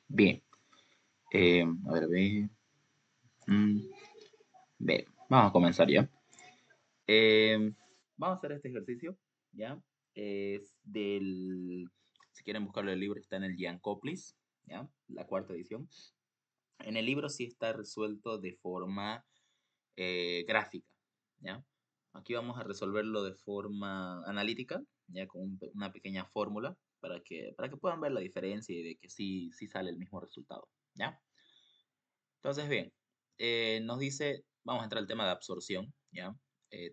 Bien, a ver, ve. mm, Ve, vamos a comenzar ya. Eh, Vamos a hacer este ejercicio, ¿ya? Es del, si quieren buscarlo el libro, está en el Giancoplis, ¿ya? La cuarta edición. En el libro sí está resuelto de forma gráfica, ¿ya? Aquí vamos a resolverlo de forma analítica, ya con una pequeña fórmula para que puedan ver la diferencia y de que sí sale el mismo resultado, ¿ya? Entonces, bien, nos dice, vamos a entrar al tema de absorción, ¿ya?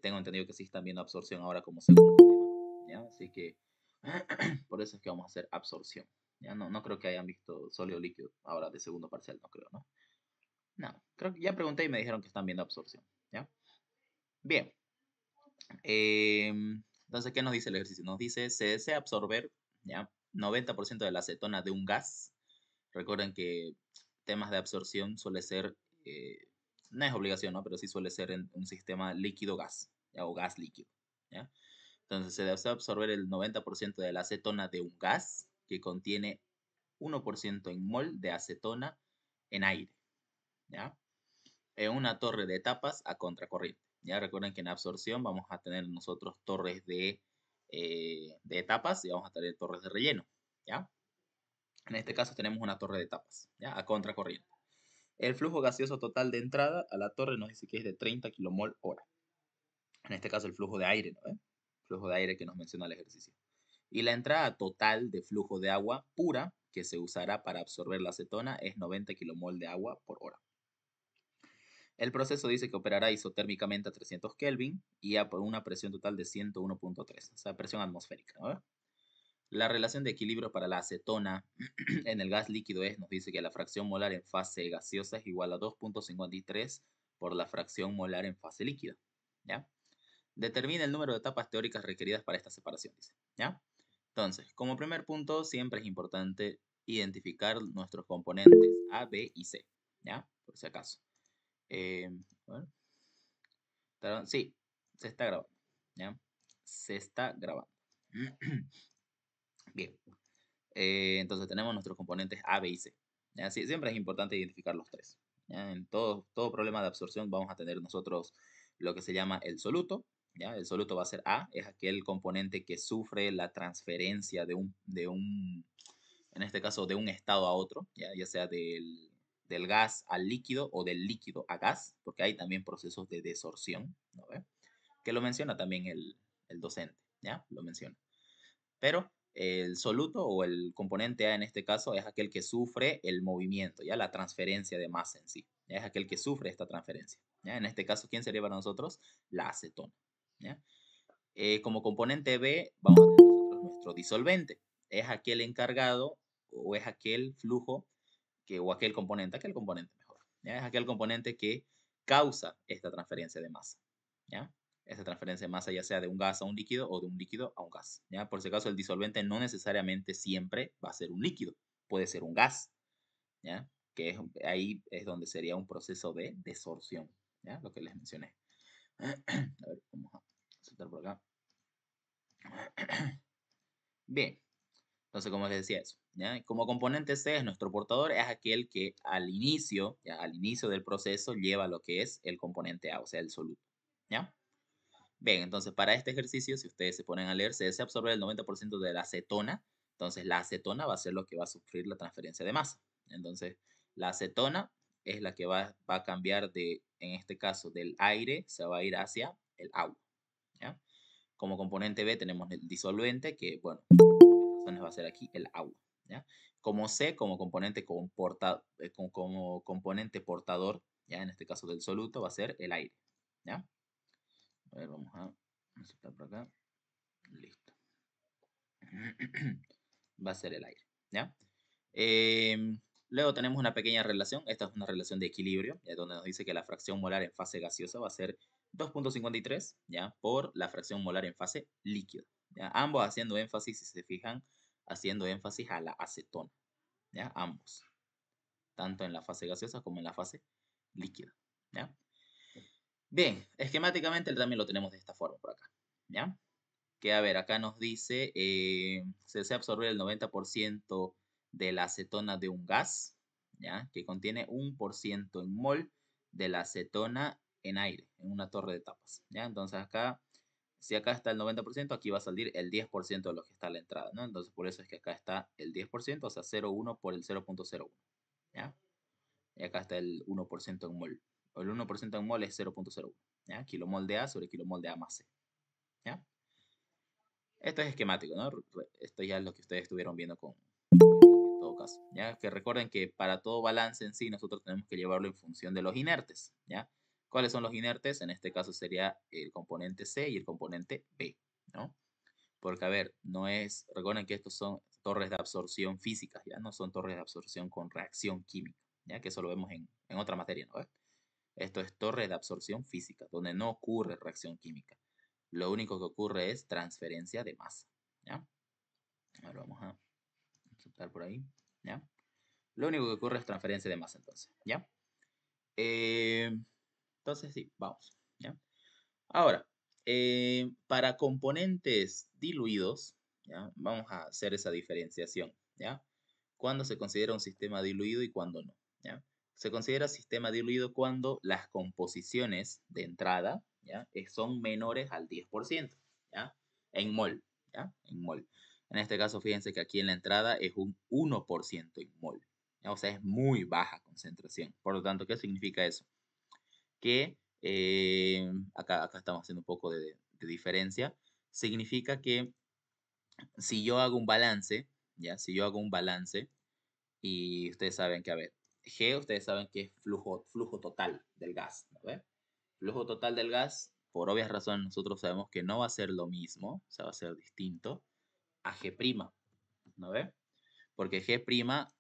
Tengo entendido que sí están viendo absorción ahora como segundo tema, ¿ya? Así que por eso es que vamos a hacer absorción, ¿ya? No creo que hayan visto sólido líquido ahora de segundo parcial, no creo, ¿no? No, creo que ya pregunté y me dijeron que están viendo absorción, ¿ya? Bien, entonces, ¿qué nos dice el ejercicio? Nos dice, se desea absorber, ¿ya? 90% de la acetona de un gas. Recuerden que temas de absorción suele ser, eh, no es obligación, ¿no? Pero sí suele ser en un sistema líquido-gas, ¿ya? O gas líquido, ¿ya? Entonces se desea absorber el 90% de la acetona de un gas que contiene 1% en mol de acetona en aire, ¿ya? En una torre de etapas a contracorriente. Ya recuerden que en absorción vamos a tener nosotros torres de etapas y vamos a tener torres de relleno. ¿Ya? En este caso tenemos una torre de etapas, ¿ya? A contracorriente. El flujo gaseoso total de entrada a la torre nos dice que es de 30 kilomol hora. En este caso el flujo de aire, ¿no? Flujo de aire que nos menciona el ejercicio. Y la entrada total de flujo de agua pura que se usará para absorber la acetona es 90 kilomol de agua por hora. El proceso dice que operará isotérmicamente a 300 Kelvin y a una presión total de 101.3, o sea, presión atmosférica, ¿no? La relación de equilibrio para la acetona en el gas líquido nos dice que la fracción molar en fase gaseosa es igual a 2.53 por la fracción molar en fase líquida, ¿ya? Determina el número de etapas teóricas requeridas para esta separación, dice, ¿ya? Entonces, como primer punto, siempre es importante identificar nuestros componentes A, B y C, ¿ya? Por si acaso. Eh, bueno, sí, se está grabando. ¿Ya? Se está grabando. Bien. Entonces tenemos nuestros componentes A, B y C. ¿Ya? Sí, siempre es importante identificar los tres. ¿Ya? En todo problema de absorción vamos a tener nosotros lo que se llama el soluto. ¿Ya? El soluto va a ser A, es aquel componente que sufre la transferencia en este caso, de un estado a otro, ya sea del gas al líquido o del líquido a gas, porque hay también procesos de desorción, ¿no ve? Que lo menciona también el docente, ¿ya? Lo menciona. Pero el soluto o el componente A en este caso es aquel que sufre el movimiento, ya la transferencia de masa en sí, ya es aquel que sufre esta transferencia, ¿ya? En este caso, ¿quién sería para nosotros? La acetona, ¿ya? Como componente B vamos a tener nosotros nuestro disolvente, es aquel encargado o es aquel flujo o aquel componente mejor, ¿ya? Es aquel componente que causa esta transferencia de masa, ¿ya? Esta transferencia de masa ya sea de un gas a un líquido o de un líquido a un gas, ¿ya? Por si acaso el disolvente no necesariamente siempre va a ser un líquido, puede ser un gas, ¿ya? Ahí es donde sería un proceso de desorción, ¿ya? Lo que les mencioné. A ver, vamos a saltar por acá. Bien, entonces, como les decía eso, ¿ya? Como componente C es nuestro portador, es aquel que al inicio, ¿ya? Al inicio del proceso lleva lo que es el componente A, o sea, el soluto, ¿ya? Bien, entonces para este ejercicio, si ustedes se ponen a leer, se desea absorber el 90% de la acetona, entonces la acetona va a ser lo que va a sufrir la transferencia de masa. Entonces, la acetona es la que va a cambiar en este caso, del aire, se va a ir hacia el agua, ¿ya? Como componente B tenemos el disolvente, que, bueno, va a ser aquí el agua, ¿ya? Como C, como componente, como componente portador, ¿ya? En este caso del soluto, va a ser el aire, ¿ya? A ver, vamos a insertar por acá. Listo. Va a ser el aire, ¿ya? Luego tenemos una pequeña relación, esta es una relación de equilibrio, ¿ya? Donde nos dice que la fracción molar en fase gaseosa va a ser 2.53, ¿ya? Por la fracción molar en fase líquida, ¿ya? Ambos haciendo énfasis, si se fijan, haciendo énfasis a la acetona, ¿ya? Ambos, tanto en la fase gaseosa como en la fase líquida, ¿ya? Bien, esquemáticamente también lo tenemos de esta forma por acá, ¿ya? que, a ver, acá nos dice, se desea absorber el 90% de la acetona de un gas, ¿ya? Que contiene 1% en mol de la acetona en aire, en una torre de tapas, ¿ya? Entonces acá, si acá está el 90%, aquí va a salir el 10% de lo que está a la entrada, ¿no? Entonces por eso es que acá está el 10%, o sea, 0,1 por el 0,01, ¿ya? Y acá está el 1% en mol. El 1% en mol es 0,01, ¿ya? Kilomol de A sobre kilomol de A más C, ¿ya? Esto es esquemático, ¿no? Esto ya es lo que ustedes estuvieron viendo en todo caso, ¿ya? Que recuerden que para todo balance en sí nosotros tenemos que llevarlo en función de los inertes, ¿ya? ¿Cuáles son los inertes? En este caso sería el componente C y el componente B, ¿no? Porque, a ver, no es, recuerden que estos son torres de absorción físicas, ¿ya? No son torres de absorción con reacción química, ¿ya? Que eso lo vemos en otra materia, ¿no? Esto es torre de absorción física, donde no ocurre reacción química. Lo único que ocurre es transferencia de masa, ¿ya? Ahora vamos a aceptar por ahí, ¿ya? Lo único que ocurre es transferencia de masa, entonces, ¿ya? Entonces, sí, vamos, ¿ya? Ahora, para componentes diluidos, ¿ya? Vamos a hacer esa diferenciación, ¿ya? ¿Cuándo se considera un sistema diluido y cuándo no? ¿Ya? Se considera sistema diluido cuando las composiciones de entrada, ¿ya? Son menores al 10%, ¿ya? En mol, ¿ya? En mol. En este caso, fíjense que aquí en la entrada es un 1% en mol, ¿ya? O sea, es muy baja concentración. Por lo tanto, ¿qué significa eso? Que acá estamos haciendo un poco de diferencia. Significa que si yo hago un balance, ¿ya? Si yo hago un balance, y ustedes saben que, a ver, G, ustedes saben que es flujo total del gas, ¿no ve? Flujo total del gas, por obvias razones, nosotros sabemos que no va a ser lo mismo, o sea, va a ser distinto a G', ¿no ve? Porque G'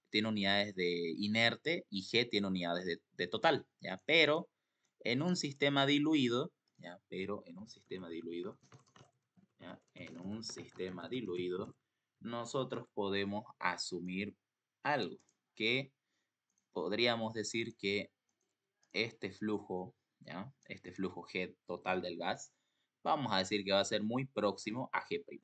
tiene unidades de inerte y G tiene unidades de total, ¿ya? Pero en un sistema diluido, ¿ya? Pero en un sistema diluido, ¿ya? En un sistema diluido, nosotros podemos asumir algo, que podríamos decir que este flujo, ¿ya? Este flujo G total del gas, vamos a decir que va a ser muy próximo a G',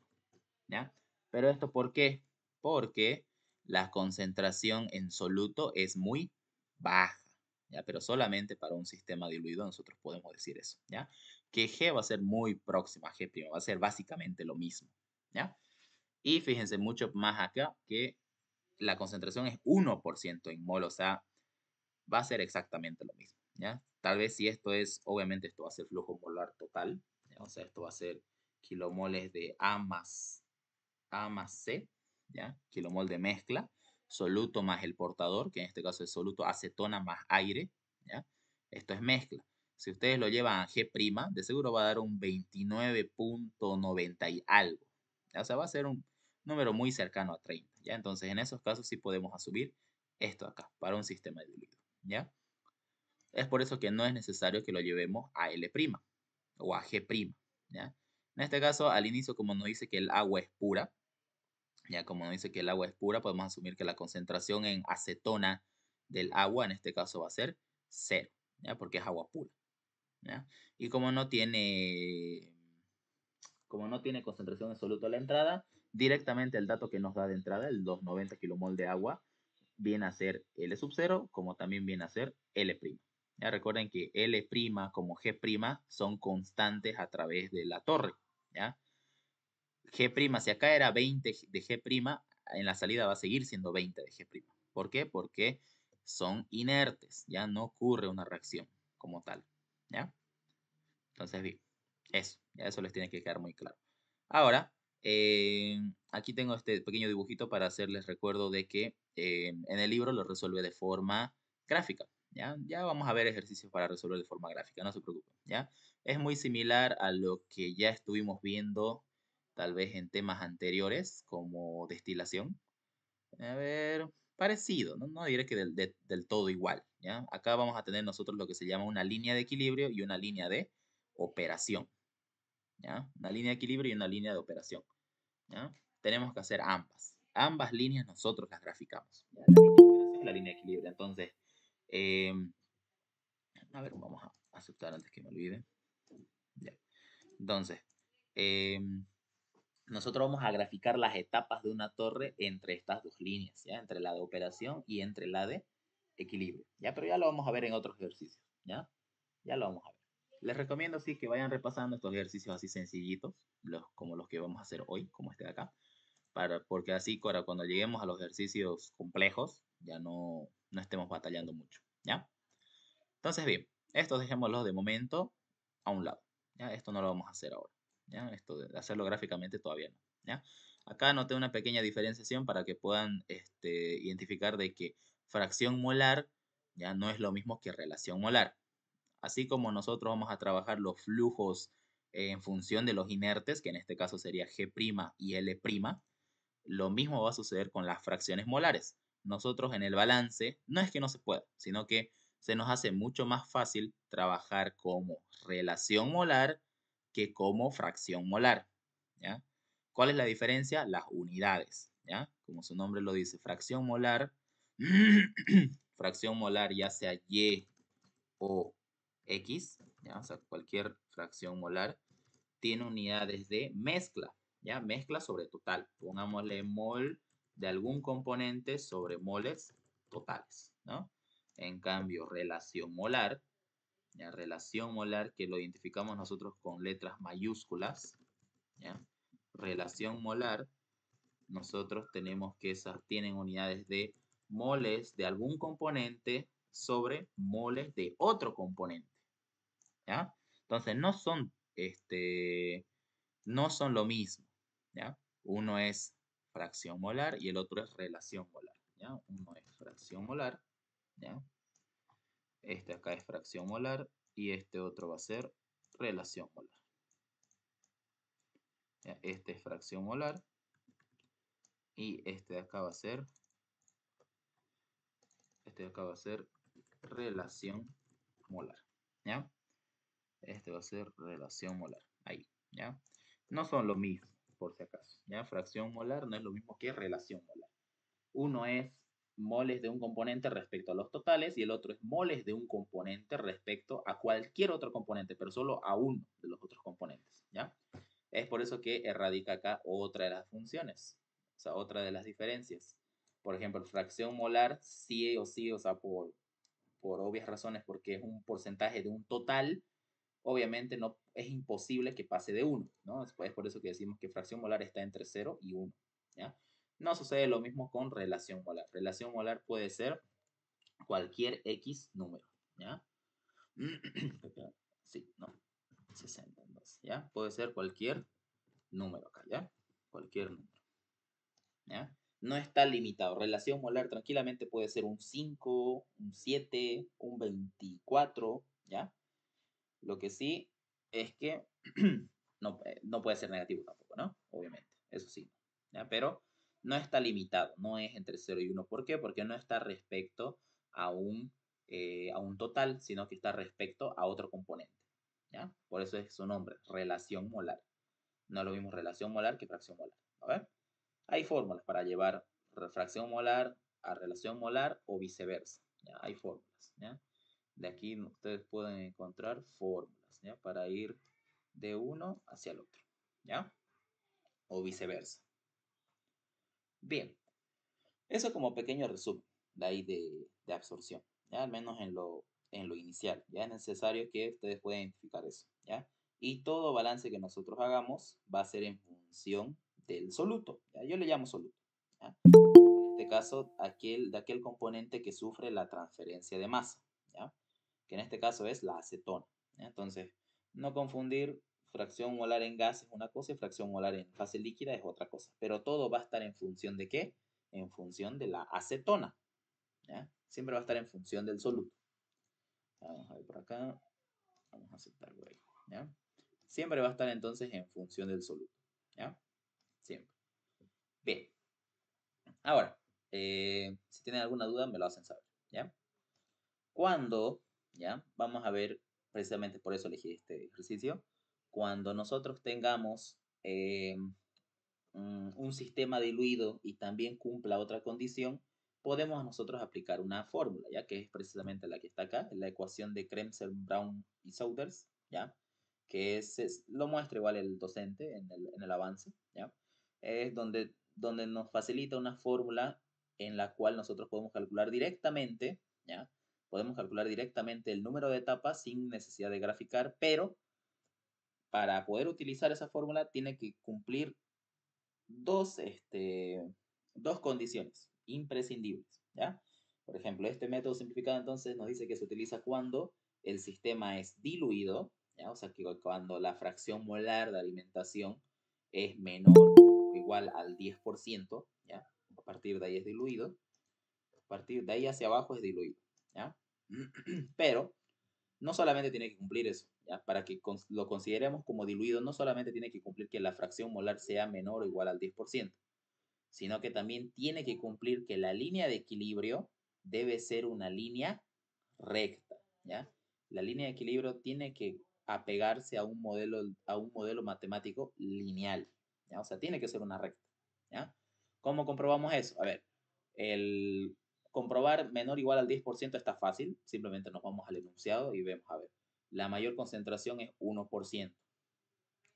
¿ya? Pero esto ¿por qué? Porque la concentración en soluto es muy baja, ¿ya? Pero solamente para un sistema diluido nosotros podemos decir eso, ¿ya? Que G va a ser muy próxima a G', va a ser básicamente lo mismo, ¿ya? Y fíjense mucho más acá que la concentración es 1% en mol, o sea, va a ser exactamente lo mismo, ¿ya? Tal vez si esto es, obviamente esto va a ser flujo molar total, ¿ya? O sea, esto va a ser kilomoles de A más C, ¿ya? Kilomol de mezcla, soluto más el portador, que en este caso es soluto acetona más aire, ¿ya? Esto es mezcla. Si ustedes lo llevan a G', de seguro va a dar un 29,90 y algo, ¿ya? O sea, va a ser un número muy cercano a 30, ¿ya? Entonces, en esos casos sí podemos asumir esto acá, para un sistema diluido, ¿ya? Es por eso que no es necesario que lo llevemos a L' o a G', ¿ya? En este caso, al inicio, como nos dice que el agua es pura, ya como nos dice que el agua es pura, podemos asumir que la concentración en acetona del agua, en este caso, va a ser 0, ¿ya? Porque es agua pura, ¿ya? Y como no tiene concentración en soluto a la entrada, directamente el dato que nos da de entrada, el 290 kilomol de agua, viene a ser L sub 0, como también viene a ser L'. Ya recuerden que L' como G' son constantes a través de la torre, ¿ya? G', si acá era 20 de G', en la salida va a seguir siendo 20 de G'. ¿Por qué? Porque son inertes, ya no ocurre una reacción como tal, ¿ya? Entonces, bien, eso, ya eso les tiene que quedar muy claro. Ahora, aquí tengo este pequeño dibujito para hacerles recuerdo de que en el libro lo resuelve de forma gráfica, ¿ya? Ya vamos a ver ejercicios para resolver de forma gráfica, no se preocupen, ¿ya? Es muy similar a lo que ya estuvimos viendo tal vez en temas anteriores, como destilación. A ver, parecido, no diré que del todo igual, ¿ya? Acá vamos a tener nosotros lo que se llama una línea de equilibrio y una línea de operación, ¿ya? Una línea de equilibrio y una línea de operación, ¿ya? Tenemos que hacer ambas. Ambas líneas nosotros las graficamos, ¿ya? La línea de operación y la línea de equilibrio. Entonces, eh, a ver, vamos a aceptar antes que me olvide. Ya. Entonces, eh, nosotros vamos a graficar las etapas de una torre entre estas dos líneas, ¿ya? Entre la de operación y entre la de equilibrio, ¿ya? Pero ya lo vamos a ver en otros ejercicios, ¿ya? Ya lo vamos a ver. Les recomiendo, sí, que vayan repasando estos ejercicios así sencillitos, como los que vamos a hacer hoy, como este de acá, porque así cuando lleguemos a los ejercicios complejos, ya no estemos batallando mucho, ¿ya? Entonces, bien, estos dejémoslos de momento a un lado, ¿ya? Esto no lo vamos a hacer ahora, ¿ya? Esto de hacerlo gráficamente todavía no, ¿ya? Acá noté una pequeña diferenciación para que puedan identificar de que fracción molar ya no es lo mismo que relación molar. Así como nosotros vamos a trabajar los flujos en función de los inertes, que en este caso sería G' y L', lo mismo va a suceder con las fracciones molares. Nosotros en el balance, no es que no se pueda, sino que se nos hace mucho más fácil trabajar como relación molar que como fracción molar, ¿ya? ¿Cuál es la diferencia? Las unidades, ¿ya? Como su nombre lo dice, fracción molar, fracción molar ya sea Y o X, ¿ya? O sea, cualquier fracción molar, tiene unidades de mezcla, ¿ya? Mezcla sobre total. Pongámosle mol de algún componente sobre moles totales, ¿no? En cambio, relación molar, ¿ya? Relación molar que lo identificamos nosotros con letras mayúsculas, ¿ya? Relación molar, nosotros tenemos que esas tienen unidades de moles de algún componente sobre moles de otro componente, ¿ya? Entonces no son lo mismo, ¿ya? Uno es fracción molar y el otro es relación molar, ¿ya? Uno es fracción molar, ¿ya? Este acá es fracción molar y este otro va a ser relación molar, ¿ya? Este es fracción molar y este de acá va a ser relación molar, ¿ya? Este va a ser relación molar, ahí, ¿ya? No son lo mismo, por si acaso, ¿ya? Fracción molar no es lo mismo que relación molar. Uno es moles de un componente respecto a los totales y el otro es moles de un componente respecto a cualquier otro componente, pero solo a uno de los otros componentes, ¿ya? Es por eso que radica acá otra de las funciones, o sea, otra de las diferencias. Por ejemplo, fracción molar, sí o sí, o sea, por obvias razones, porque es un porcentaje de un total, obviamente no es imposible que pase de 1, ¿no? Es por eso que decimos que fracción molar está entre 0 y 1, ¿ya? No sucede lo mismo con relación molar. Relación molar puede ser cualquier X número, ¿ya? Sí, no, 62, ¿ya? Puede ser cualquier número acá, ¿ya? Cualquier número, ¿ya? No está limitado. Relación molar tranquilamente puede ser un 5, un 7, un 24, ¿ya? Lo que sí es que no puede ser negativo tampoco, ¿no? Obviamente, eso sí, ¿ya? Pero no está limitado, no es entre 0 y 1. ¿Por qué? Porque no está respecto a un total, sino que está respecto a otro componente, ¿ya? Por eso es su nombre, relación molar. No es lo mismo relación molar que fracción molar, ¿a ver? Hay fórmulas para llevar fracción molar a relación molar o viceversa, ¿ya? Hay fórmulas, ¿ya? De aquí ustedes pueden encontrar fórmulas, ¿ya? Para ir de uno hacia el otro, ¿ya? O viceversa. Bien, eso como pequeño resumen de ahí de absorción, ¿ya? Al menos en lo inicial, ¿ya? Es necesario que ustedes puedan identificar eso, ¿ya? Y todo balance que nosotros hagamos va a ser en función del soluto, ¿ya? Yo le llamo soluto, ¿ya? En este caso, de aquel componente que sufre la transferencia de masa, ¿ya? Que en este caso es la acetona, ¿ya? Entonces, no confundir fracción molar en gas es una cosa y fracción molar en fase líquida es otra cosa, pero todo va a estar en función de ¿qué? En función de la acetona, ¿ya? Siempre va a estar en función del soluto. Vamos a ver por acá, vamos a aceptar por ahí, ¿ya? Siempre va a estar entonces en función del soluto, ¿ya? Siempre. Bien, ahora, si tienen alguna duda me lo hacen saber, ¿ya? Cuando, ¿ya? Vamos a ver, precisamente por eso elegí este ejercicio, cuando nosotros tengamos un sistema diluido y también cumpla otra condición, podemos nosotros aplicar una fórmula, ya que es precisamente la que está acá, la ecuación de Kremser, Brown y Souders, ¿ya? que lo muestra igual el docente en el avance, ¿ya? Es donde nos facilita una fórmula en la cual nosotros podemos calcular directamente, ¿ya? Podemos calcular directamente el número de etapas sin necesidad de graficar, pero para poder utilizar esa fórmula tiene que cumplir dos, dos condiciones imprescindibles, ¿ya? Por ejemplo, este método simplificado entonces nos dice que se utiliza cuando el sistema es diluido, ¿ya? O sea, que cuando la fracción molar de alimentación es menor o igual al 10%, ¿ya? A partir de ahí es diluido, a partir de ahí hacia abajo es diluido, ¿ya? Pero no solamente tiene que cumplir eso, ¿ya? Para que lo consideremos como diluido, no solamente tiene que cumplir que la fracción molar sea menor o igual al 10%, sino que también tiene que cumplir que la línea de equilibrio debe ser una línea recta, ¿ya? La línea de equilibrio tiene que apegarse a un modelo matemático lineal, ¿ya? O sea, tiene que ser una recta, ¿ya? ¿Cómo comprobamos eso? A ver, el comprobar menor o igual al 10% está fácil, simplemente nos vamos al enunciado y vemos, a ver, la mayor concentración es 1%.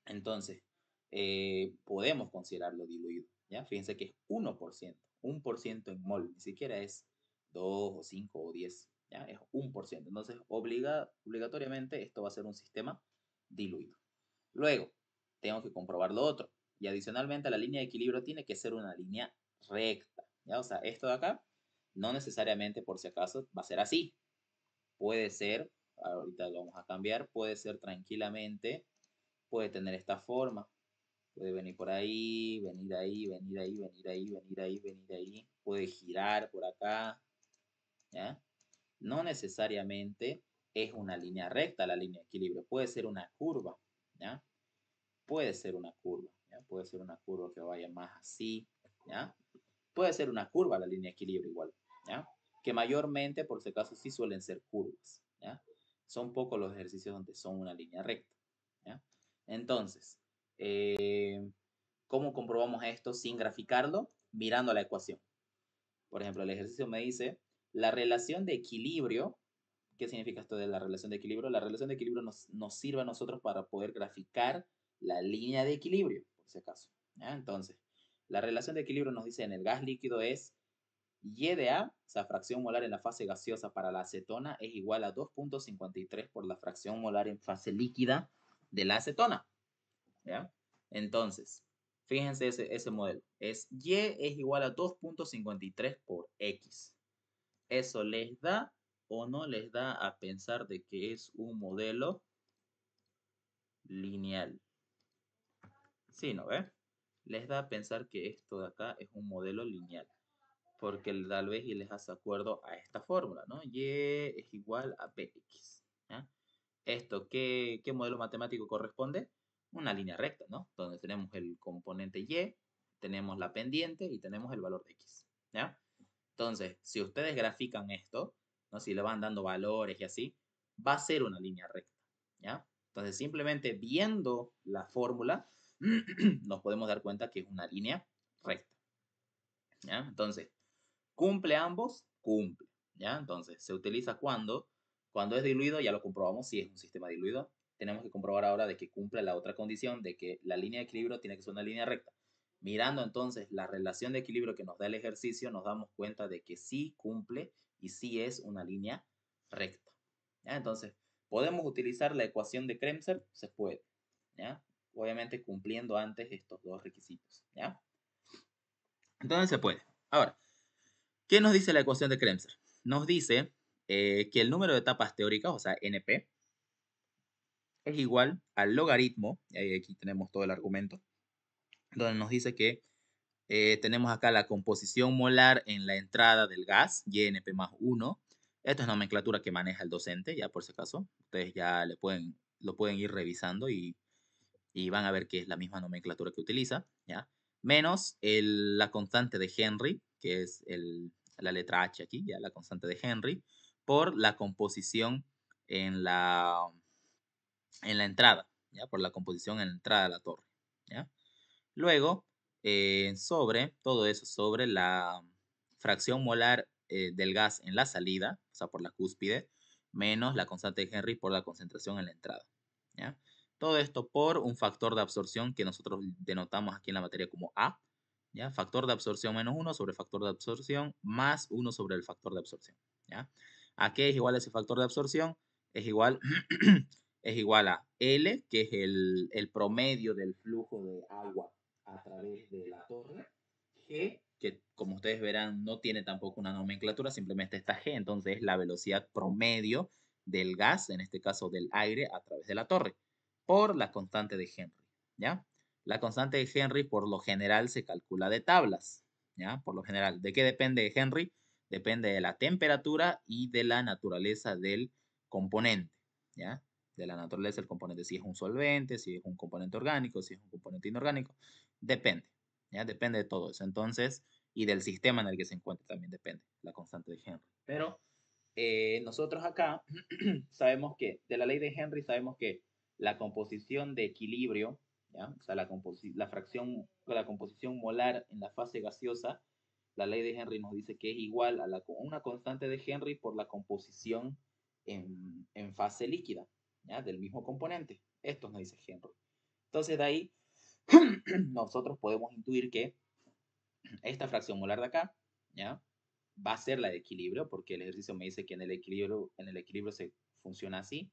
Entonces, podemos considerarlo diluido, ¿ya? Fíjense que es 1% en mol, ni siquiera es 2 o 5 o 10, ¿ya? Es 1%. Entonces, obligatoriamente esto va a ser un sistema diluido. Luego, tengo que comprobar lo otro. Y adicionalmente, la línea de equilibrio tiene que ser una línea recta, ¿ya? O sea, esto de acá, no necesariamente por si acaso va a ser así. Puede ser, ahorita lo vamos a cambiar, puede ser tranquilamente, puede tener esta forma. Puede venir por ahí, venir ahí, venir ahí, venir ahí, venir ahí, venir ahí. Puede girar por acá, ¿ya? No necesariamente es una línea recta la línea de equilibrio. Puede ser una curva, ¿ya? Puede ser una curva, ¿ya? Puede ser una curva que vaya más así, ¿ya? Puede ser una curva la línea de equilibrio igual, ¿ya? Que mayormente, por si acaso, sí suelen ser curvas, ¿ya? Son pocos los ejercicios donde son una línea recta, ¿ya? Entonces, ¿cómo comprobamos esto sin graficarlo? Mirando la ecuación. Por ejemplo, el ejercicio me dice la relación de equilibrio. ¿Qué significa esto de la relación de equilibrio? La relación de equilibrio nos sirve a nosotros para poder graficar la línea de equilibrio, por si acaso, ¿ya? Entonces, la relación de equilibrio nos dice en el gas líquido es Y de A, o sea, fracción molar en la fase gaseosa para la acetona es igual a 2,53 por la fracción molar en fase líquida de la acetona, ¿ya? Entonces, fíjense ese modelo. Y es igual a 2,53 por X. ¿Eso les da o no les da a pensar de que es un modelo lineal? Sí, ¿no ve? Les da a pensar que esto de acá es un modelo lineal. Porque tal vez y les hace acuerdo a esta fórmula, ¿no? Y es igual a bx, ¿ya? ¿Esto qué modelo matemático corresponde? Una línea recta, ¿no? Donde tenemos el componente y, tenemos la pendiente y tenemos el valor de x, ¿ya? Entonces, si ustedes grafican esto, ¿no? Si le van dando valores y así, va a ser una línea recta, ¿ya? Entonces, simplemente viendo la fórmula, nos podemos dar cuenta que es una línea recta, ¿ya? Entonces, ¿cumple ambos? Cumple, ¿ya? Entonces, se utiliza cuando es diluido, ya lo comprobamos si es un sistema diluido. Tenemos que comprobar ahora de que cumple la otra condición, de que la línea de equilibrio tiene que ser una línea recta. Mirando entonces la relación de equilibrio que nos da el ejercicio, nos damos cuenta de que sí cumple y sí es una línea recta, ¿ya? Entonces, ¿podemos utilizar la ecuación de Kremser? Se puede, ¿ya? Obviamente cumpliendo antes estos dos requisitos, ¿ya? Entonces se puede. Ahora, ¿qué nos dice la ecuación de Kremser? Nos dice que el número de etapas teóricas, o sea, NP, es igual al logaritmo, y aquí tenemos todo el argumento, donde nos dice que tenemos acá la composición molar en la entrada del gas, YNP más 1. Esto es nomenclatura que maneja el docente, ya por si acaso. Ustedes ya lo pueden ir revisando y van a ver que es la misma nomenclatura que utiliza, ¿ya? Menos la constante de Henry, que es la letra H aquí, ya la constante de Henry, por la composición en la entrada, ¿ya? Por la composición en la entrada de la torre, ¿ya? Luego, sobre todo eso, sobre la fracción molar del gas en la salida, o sea, por la cúspide, menos la constante de Henry por la concentración en la entrada, ¿ya? Todo esto por un factor de absorción que nosotros denotamos aquí en la materia como A, ¿ya? Factor de absorción menos 1 sobre factor de absorción más 1 sobre el factor de absorción, ¿ya? ¿A qué es igual ese factor de absorción? Es igual, es igual a L, que es el promedio del flujo de agua a través de la torre, G, que como ustedes verán no tiene tampoco una nomenclatura, simplemente está G, entonces es la velocidad promedio del gas, en este caso del aire, a través de la torre, por la constante de Henry, ¿ya? La constante de Henry por lo general se calcula de tablas, ¿ya? Por lo general. ¿De qué depende Henry? Depende de la temperatura y de la naturaleza del componente, ¿ya? De la naturaleza del componente, si es un solvente, si es un componente orgánico, si es un componente inorgánico, depende, ¿ya? Depende de todo eso. Entonces, y del sistema en el que se encuentra también depende la constante de Henry. Pero nosotros acá sabemos que, de la ley de Henry, sabemos que la composición de equilibrio, ¿ya? O sea, la fracción, la composición molar en la fase gaseosa, la ley de Henry nos dice que es igual a una constante de Henry por la composición en fase líquida, ¿ya? Del mismo componente. Esto nos dice Henry. Entonces, de ahí, nosotros podemos intuir que esta fracción molar de acá, ¿ya? Va a ser la de equilibrio, porque el ejercicio me dice que en el equilibrio se funciona así.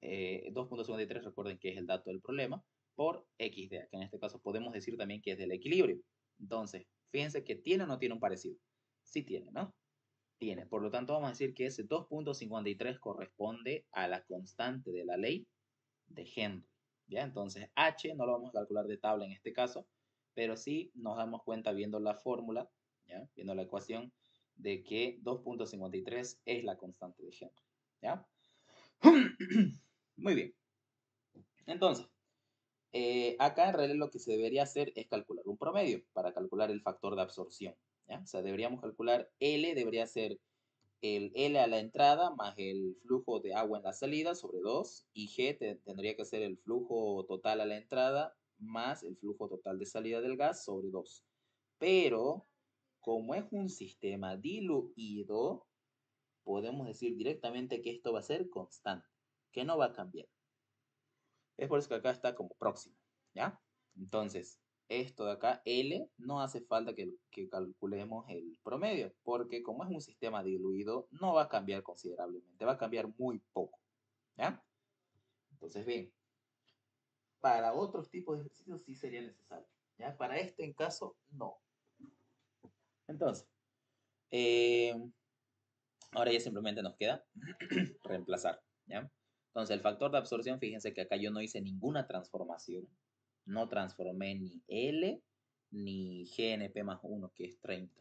2.53, recuerden que es el dato del problema, por XD, que en este caso podemos decir también que es del equilibrio. Entonces, fíjense que tiene o no tiene un parecido. Sí tiene, ¿no? Tiene. Por lo tanto, vamos a decir que ese 2.53 corresponde a la constante de la ley de Henry. ¿Ya? Entonces, H no lo vamos a calcular de tabla en este caso, pero sí nos damos cuenta viendo la fórmula, ¿ya? Viendo la ecuación, de que 2.53 es la constante de Henry. ¿Ya? Muy bien. Entonces, acá en realidad lo que se debería hacer es calcular un promedio para calcular el factor de absorción. ¿Ya? O sea, deberíamos calcular L, debería ser el L a la entrada más el flujo de agua en la salida sobre 2 y G tendría que ser el flujo total a la entrada más el flujo total de salida del gas sobre 2. Pero como es un sistema diluido, podemos decir directamente que esto va a ser constante, que no va a cambiar. Es por eso que acá está como próximo, ¿ya? Entonces, esto de acá, L, no hace falta que calculemos el promedio, porque como es un sistema diluido, no va a cambiar considerablemente, va a cambiar muy poco, ¿ya? Entonces, bien, para otros tipos de ejercicios sí sería necesario, ¿ya? Para este en caso, no. Entonces, eh, ahora ya simplemente nos queda reemplazar, ¿ya? Entonces, el factor de absorción, fíjense que acá yo no hice ninguna transformación. No transformé ni L ni GNP más 1, que es 30.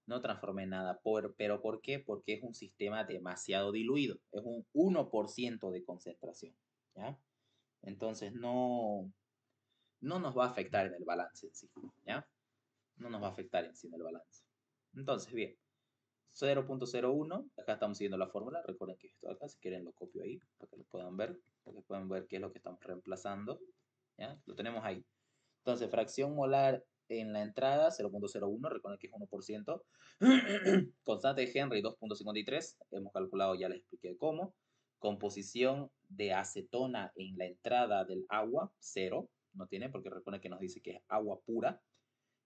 No transformé nada. ¿Pero por qué? Porque es un sistema demasiado diluido. Es un 1% de concentración, ¿ya? Entonces, no nos va a afectar en el balance en sí, ¿ya? No nos va a afectar en sí en el balance. Entonces, bien. 0.01, acá estamos siguiendo la fórmula, recuerden que esto acá, si quieren lo copio ahí, para que lo puedan ver, para que puedan ver qué es lo que estamos reemplazando, ¿ya? Lo tenemos ahí. Entonces, fracción molar en la entrada, 0.01, recuerden que es 1%, constante de Henry, 2.53, hemos calculado, ya les expliqué cómo, composición de acetona en la entrada del agua, 0, no tiene, porque recuerden que nos dice que es agua pura,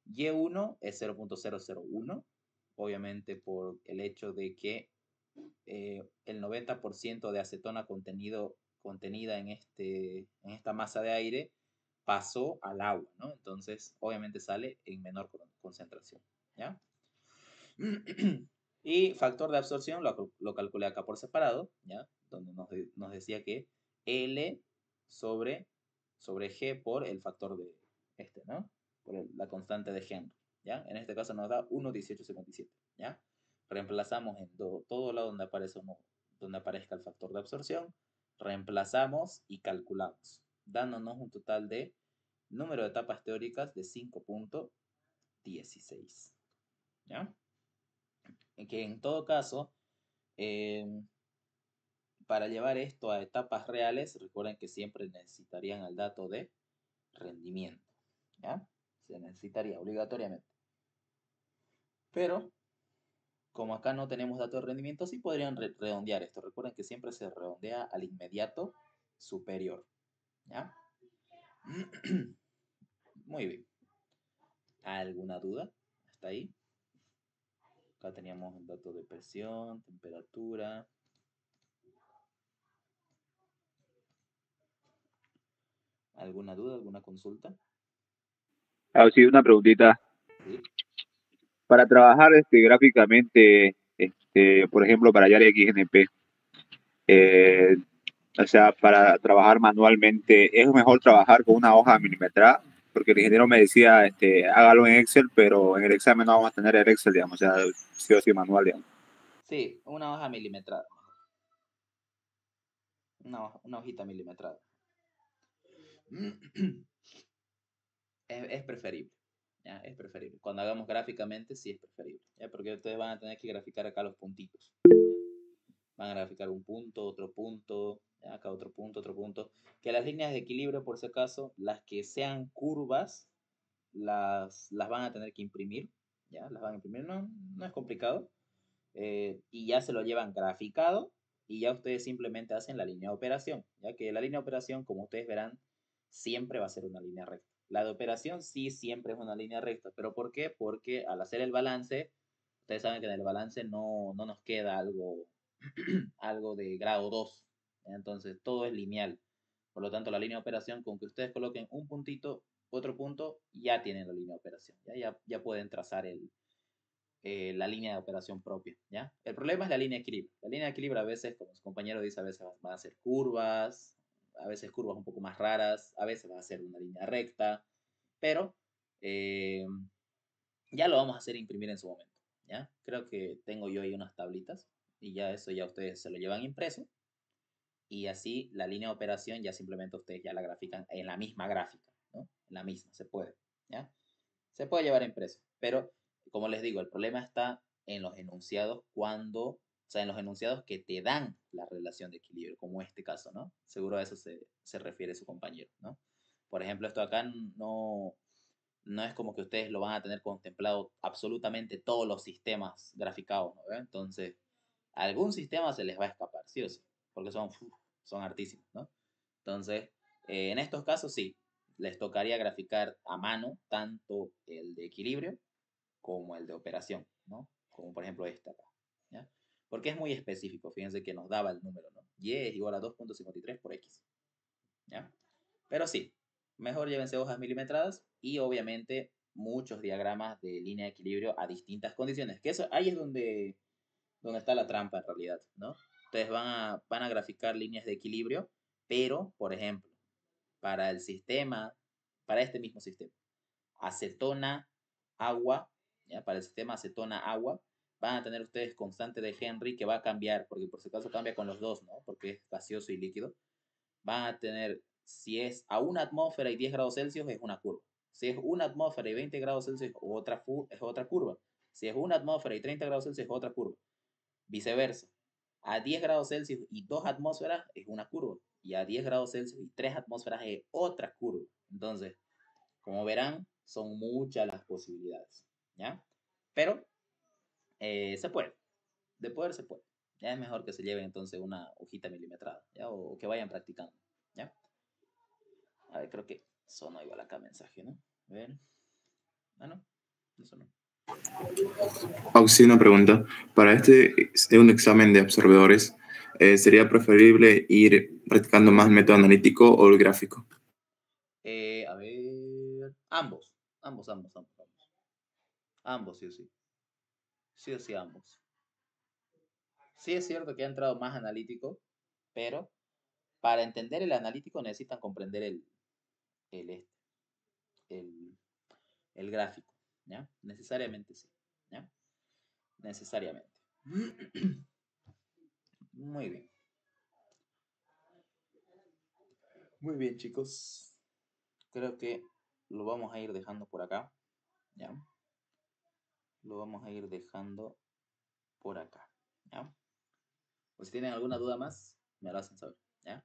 Y1 es 0.001, obviamente por el hecho de que el 90% de acetona contenida en esta masa de aire pasó al agua, ¿no? Entonces, obviamente sale en menor concentración, ¿ya? Y factor de absorción lo calculé acá por separado, ¿ya? Donde nos decía que L sobre G por el factor de ¿no? Por la constante de Henry, ¿ya? En este caso nos da 1,1857, ¿ya? Reemplazamos en todo lado donde aparezca el factor de absorción, reemplazamos y calculamos, dándonos un total de número de etapas teóricas de 5.16, ¿ya? Que en todo caso, eh, para llevar esto a etapas reales, recuerden que siempre necesitarían el dato de rendimiento, ¿ya? Se necesitaría obligatoriamente. Pero, como acá no tenemos dato de rendimiento, sí podrían redondear esto. Recuerden que siempre se redondea al inmediato superior, ¿Ya? Muy bien. ¿Alguna duda hasta ahí? Acá teníamos el dato de presión, temperatura. ¿Alguna duda, alguna consulta? Ah, sí, una preguntita. Sí. Para trabajar gráficamente, por ejemplo, para Yari XNP, eh, o sea, para trabajar manualmente, ¿es mejor trabajar con una hoja milimetrada? Porque el ingeniero me decía, hágalo en Excel, pero en el examen no vamos a tener el Excel, digamos, o sea, sí o sí manual, digamos. Sí, una hoja milimetrada. Una hojita milimetrada. Es preferible. ¿Ya? Es preferible. Cuando hagamos gráficamente, sí es preferible. ¿Ya? Porque ustedes van a tener que graficar acá los puntitos. ¿Ya? Van a graficar un punto, otro punto, ¿ya? Acá otro punto, otro punto. Que las líneas de equilibrio, por si acaso, las que sean curvas, las van a tener que imprimir. ¿Ya? Las van a imprimir. No, no es complicado. Y ya se lo llevan graficado y ya ustedes simplemente hacen la línea de operación, ya que la línea de operación, como ustedes verán, siempre va a ser una línea recta. La de operación sí siempre es una línea recta, pero ¿por qué? Porque al hacer el balance, ustedes saben que en el balance no nos queda algo, algo de grado 2, entonces todo es lineal. Por lo tanto, la línea de operación, con que ustedes coloquen un puntito, otro punto, ya tienen la línea de operación, ya pueden trazar la línea de operación propia, ¿ya? El problema es la línea de equilibrio. La línea de equilibrio a veces, como su compañero dice, a veces van a ser curvas, a veces curvas un poco más raras, a veces va a ser una línea recta, pero eh, ya lo vamos a hacer imprimir en su momento, ¿ya? Creo que tengo yo ahí unas tablitas y ya eso ya ustedes se lo llevan impreso y así la línea de operación ya simplemente ustedes ya la grafican en la misma gráfica, ¿no? En la misma, se puede, ¿ya? Se puede llevar impreso, pero como les digo, el problema está en los enunciados o sea, en los enunciados que te dan la relación de equilibrio, como este caso, ¿no? Seguro a eso se refiere su compañero, ¿no? Por ejemplo, esto acá no es como que ustedes lo van a tener contemplado absolutamente todos los sistemas graficados, ¿no? Entonces, algún sistema se les va a escapar, sí o sí, porque son hartísimos, ¿no? Entonces, en estos casos sí, les tocaría graficar a mano tanto el de equilibrio como el de operación, ¿no? Como por ejemplo este acá, ¿ya? Porque es muy específico, fíjense que nos daba el número, ¿no? Y es igual a 2.53 por X, ¿ya? Pero sí, mejor llévense hojas milimetradas y obviamente muchos diagramas de línea de equilibrio a distintas condiciones, que eso ahí es donde está la trampa en realidad, ¿no? Ustedes van a graficar líneas de equilibrio, pero, por ejemplo, para el sistema, para este mismo sistema, acetona, agua, ¿ya? Para el sistema acetona, agua, van a tener ustedes constante de Henry que va a cambiar, porque por si acaso cambia con los dos, ¿no? Porque es gaseoso y líquido. Van a tener, si es a una atmósfera y 10 grados Celsius, es una curva. Si es una atmósfera y 20 grados Celsius, es otra curva. Si es una atmósfera y 30 grados Celsius, es otra curva. Viceversa. A 10 grados Celsius y 2 atmósferas es una curva. Y a 10 grados Celsius y 3 atmósferas es otra curva. Entonces, como verán, son muchas las posibilidades. ¿Ya? Pero se puede. De poder se puede. Ya es mejor que se lleven entonces una hojita milimetrada. ¿Ya? O que vayan practicando. ¿Ya? A ver, creo que sonó igual acá mensaje, ¿no? A ver. Ah, no. No sonó. Sí, una pregunta. Para un examen de absorbedores, ¿sería preferible ir practicando más el método analítico o el gráfico? A ver. Ambos. Ambos, ambos, ambos, ambos. Ambos, sí o sí. Sí o sí, ambos. Sí es cierto que ha entrado más analítico, pero para entender el analítico necesitan comprender el, este, el, el gráfico, ¿ya? Necesariamente sí, ¿ya? Necesariamente. Muy bien. Muy bien, chicos. Creo que lo vamos a ir dejando por acá, ¿ya? Lo vamos a ir dejando por acá, ¿ya? Pues si tienen alguna duda más, me lo hacen saber, ¿ya?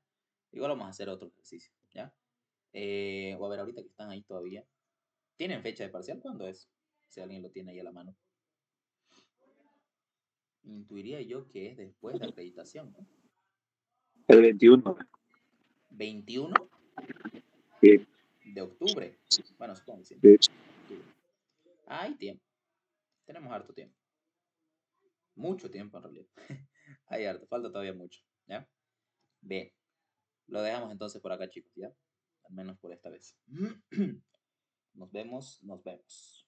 Igual vamos a hacer otro ejercicio, ¿ya? O a ver, ahorita que están ahí todavía. ¿Tienen fecha de parcial? ¿Cuándo es? Si alguien lo tiene ahí a la mano. Intuiría yo que es después de acreditación, ¿no? El 21. ¿21? Sí, De octubre. Bueno, supongo que sí. sí. Octubre. Hay tiempo. Tenemos harto tiempo. Mucho tiempo en realidad. Hay harto. Falta todavía mucho. ¿Ya? Bien. Lo dejamos entonces por acá, chicos. ¿Ya? Al menos por esta vez. Nos vemos. Nos vemos.